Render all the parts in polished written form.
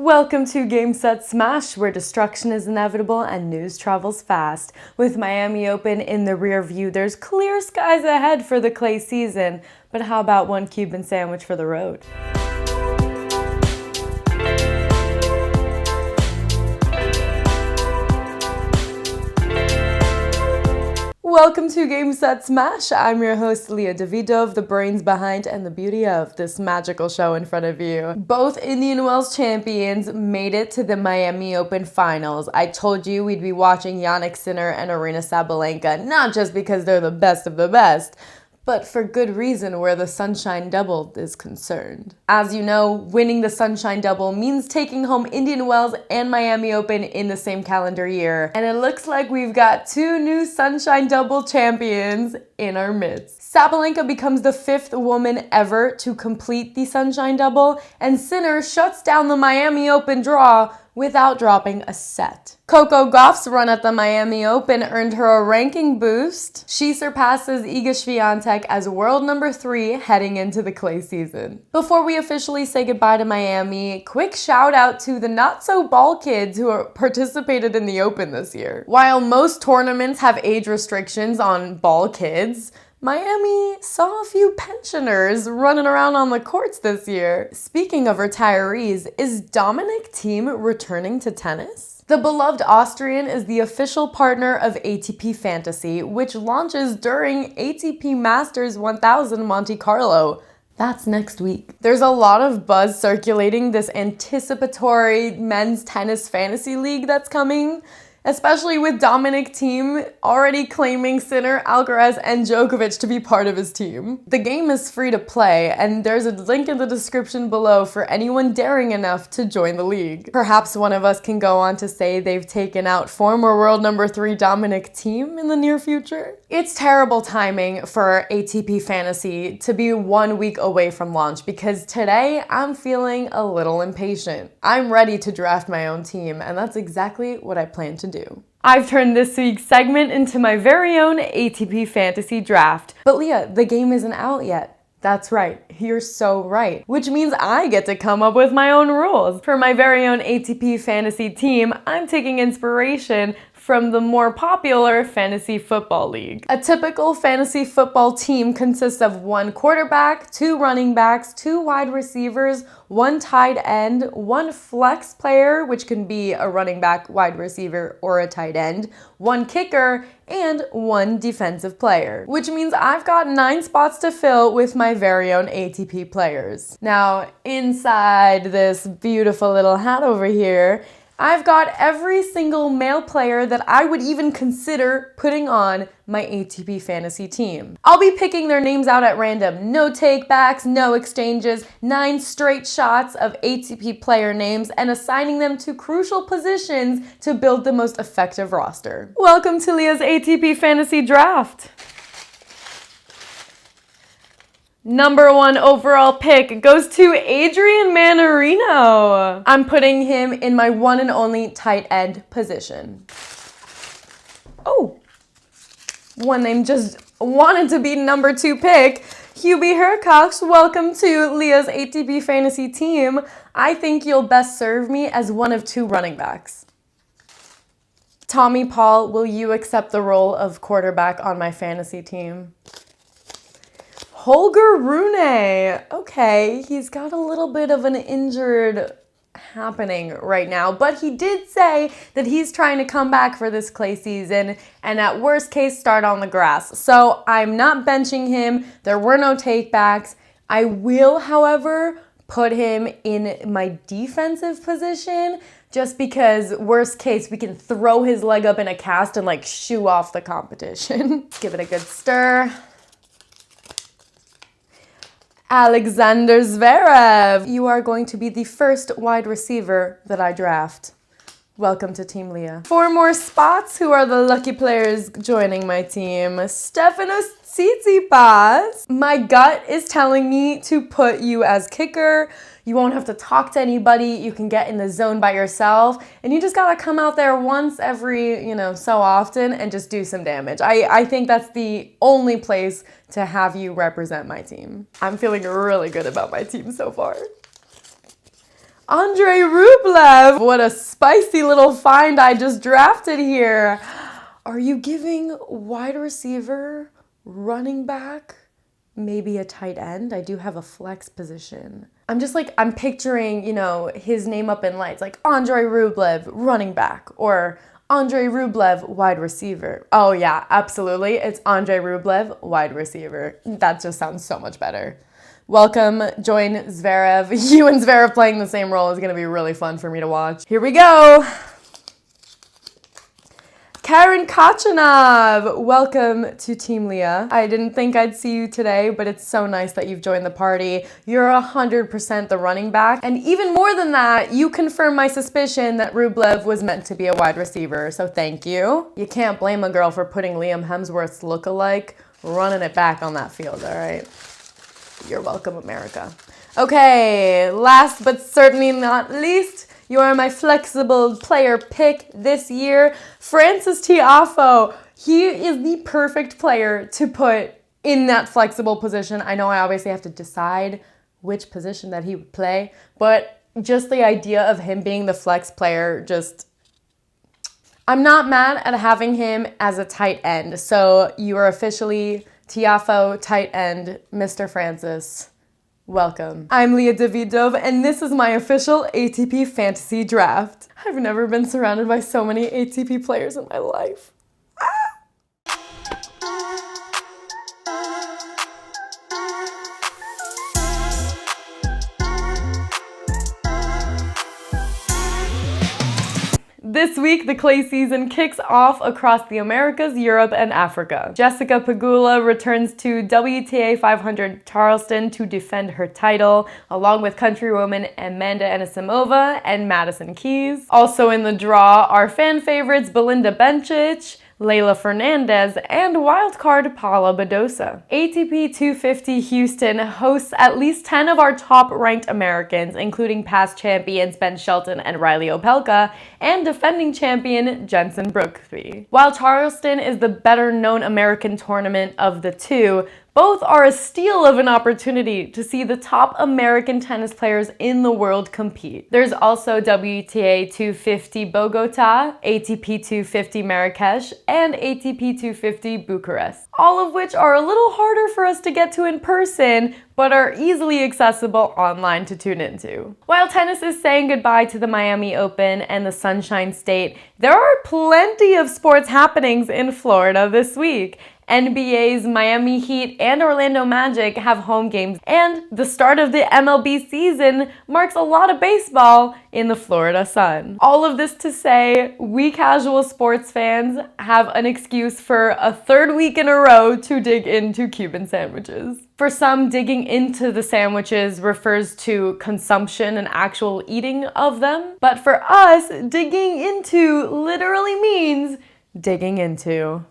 Welcome to Game Set Smash, where destruction is inevitable and news travels fast. With Miami Open in the rear view, there's clear skies ahead for the clay season. But how about one Cuban sandwich for the road? Welcome to Game Set Smash. I'm your host, Leah Davidov, the brains behind and the beauty of this magical show in front of you. Both Indian Wells champions made it to the Miami Open finals. I told you we'd be watching Jannik Sinner and Aryna Sabalenka, not just because they're the best of the best, but for good reason where the Sunshine Double is concerned. As you know, winning the Sunshine Double means taking home Indian Wells and Miami Open in the same calendar year. And it looks like we've got two new Sunshine Double champions in our midst. Sabalenka becomes the 5th woman ever to complete the Sunshine Double, and Sinner shuts down the Miami Open draw without dropping a set. Coco Gauff's run at the Miami Open earned her a ranking boost. She surpasses Iga Swiatek as world number 3 heading into the clay season. Before we officially say goodbye to Miami, quick shout out to the not-so-ball kids who participated in the Open this year. While most tournaments have age restrictions on ball kids, Miami saw a few pensioners running around on the courts this year. Speaking of retirees, is Dominic Thiem returning to tennis? The beloved Austrian is the official partner of ATP Fantasy, which launches during ATP Masters 1000 Monte Carlo. That's next week. There's a lot of buzz circulating this anticipatory men's tennis fantasy league that's coming, especially with Dominic Thiem already claiming Sinner, Alcaraz, and Djokovic to be part of his team. The game is free to play, and there's a link in the description below for anyone daring enough to join the league. Perhaps one of us can go on to say they've taken out former world number 3 Dominic Thiem in the near future. It's terrible timing for ATP Fantasy to be 1 week away from launch, because today I'm feeling a little impatient. I'm ready to draft my own team, and that's exactly what I plan to do. I've turned this week's segment into my very own ATP Fantasy Draft. But Leah, the game isn't out yet. That's right, you're so right. Which means I get to come up with my own rules. For my very own ATP Fantasy team, I'm taking inspiration from the more popular Fantasy Football League. A typical fantasy football team consists of 1 quarterback, 2 running backs, 2 wide receivers, 1 tight end, 1 flex player, which can be a running back, wide receiver, or a tight end, 1 kicker, and 1 defensive player. Which means I've got 9 spots to fill with my very own ATP players. Now, inside this beautiful little hat over here, I've got every single male player that I would even consider putting on my ATP Fantasy team. I'll be picking their names out at random. No takebacks, no exchanges, 9 straight shots of ATP player names, and assigning them to crucial positions to build the most effective roster. Welcome to Leah's ATP Fantasy Draft. Number 1 overall pick goes to Adrian Manarino. I'm putting him in my one and only tight end position. Oh, one name just wanted to be number 2 pick. Hubie Hurkacz, welcome to Leah's ATP Fantasy team. I think you'll best serve me as one of 2 running backs. Tommy Paul, will you accept the role of quarterback on my fantasy team? Holger Rune. Okay, he's got a little bit of an injured happening right now, but he did say that he's trying to come back for this clay season and at worst case start on the grass. So I'm not benching him. There were no takebacks. I will, however, put him in my defensive position just because worst case we can throw his leg up in a cast and like shoo off the competition. Give it a good stir. Alexander Zverev, you are going to be the first wide receiver that I draft. Welcome to Team Leah. 4 more spots. Who are the lucky players joining my team? Stefanos Tsitsipas. My gut is telling me to put you as kicker. You won't have to talk to anybody. You can get in the zone by yourself. And you just gotta come out there once every, so often and just do some damage. I think that's the only place to have you represent my team. I'm feeling really good about my team so far. Andrei Rublev. What a spicy little find I just drafted here. Are you giving wide receiver, running back, maybe a tight end? I do have a flex position. I'm picturing, his name up in lights, like Andrei Rublev, running back, or Andrei Rublev, wide receiver. Oh yeah, absolutely. It's Andrei Rublev, wide receiver. That just sounds so much better. Welcome, join Zverev. You and Zverev playing the same role is going to be really fun for me to watch. Here we go. Karen Kachanov, welcome to Team Leah. I didn't think I'd see you today, but it's so nice that you've joined the party. You're 100% the running back. And even more than that, you confirm my suspicion that Rublev was meant to be a wide receiver, so thank you. You can't blame a girl for putting Liam Hemsworth's look-alike running it back on that field, all right? You're welcome, America. Okay, last but certainly not least, you are my flexible player pick this year, Frances Tiafoe. He is the perfect player to put in that flexible position. I know I obviously have to decide which position that he would play, but just the idea of him being the flex player, I'm not mad at having him as a tight end. So you are officially Tiafoe, tight end, Mr. Francis. Welcome. I'm Leah Davidov, and this is my official ATP Fantasy Draft. I've never been surrounded by so many ATP players in my life. This week, the clay season kicks off across the Americas, Europe, and Africa. Jessica Pegula returns to WTA 500 Charleston to defend her title, along with countrywoman Amanda Anisimova and Madison Keys. Also in the draw are fan favorites Belinda Bencic, Leylah Fernandez, and wildcard Paula Badosa. ATP 250 Houston hosts at least 10 of our top-ranked Americans, including past champions Ben Shelton and Riley Opelka, and defending champion Jenson Brooksby. While Charleston is the better-known American tournament of the two, both are a steal of an opportunity to see the top American tennis players in the world compete. There's also WTA 250 Bogota, ATP 250 Marrakesh, and ATP 250 Bucharest, all of which are a little harder for us to get to in person, but are easily accessible online to tune into. While tennis is saying goodbye to the Miami Open and the Sunshine State, there are plenty of sports happenings in Florida this week. NBA's Miami Heat and Orlando Magic have home games, and the start of the MLB season marks a lot of baseball in the Florida sun. All of this to say, we casual sports fans have an excuse for a third week in a row to dig into Cuban sandwiches. For some, digging into the sandwiches refers to consumption and actual eating of them, but for us, digging into literally means digging into.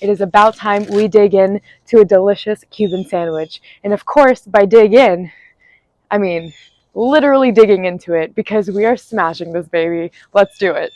It is about time we dig in to a delicious Cuban sandwich. And of course, by dig in, I mean literally digging into it, because we are smashing this baby. Let's do it.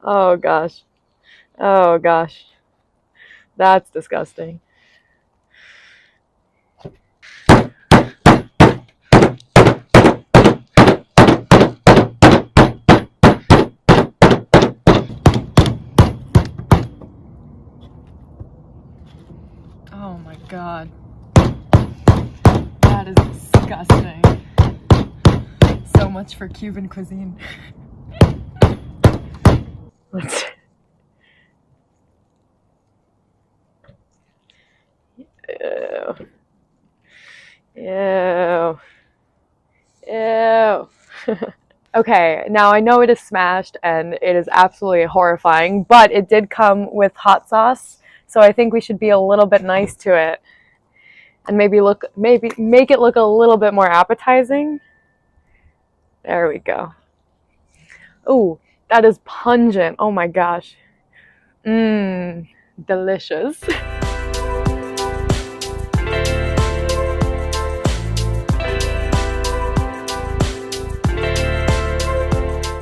Oh gosh. Oh gosh. That's disgusting. Oh my god. That is disgusting. So much for Cuban cuisine. Let's... Ew. Ew. Ew. Okay, now I know it is smashed and it is absolutely horrifying, but it did come with hot sauce So I think we should be a little bit nice to it and maybe make it look a little bit more appetizing. There we go. Ooh, that is pungent. Oh my gosh. Mmm, delicious.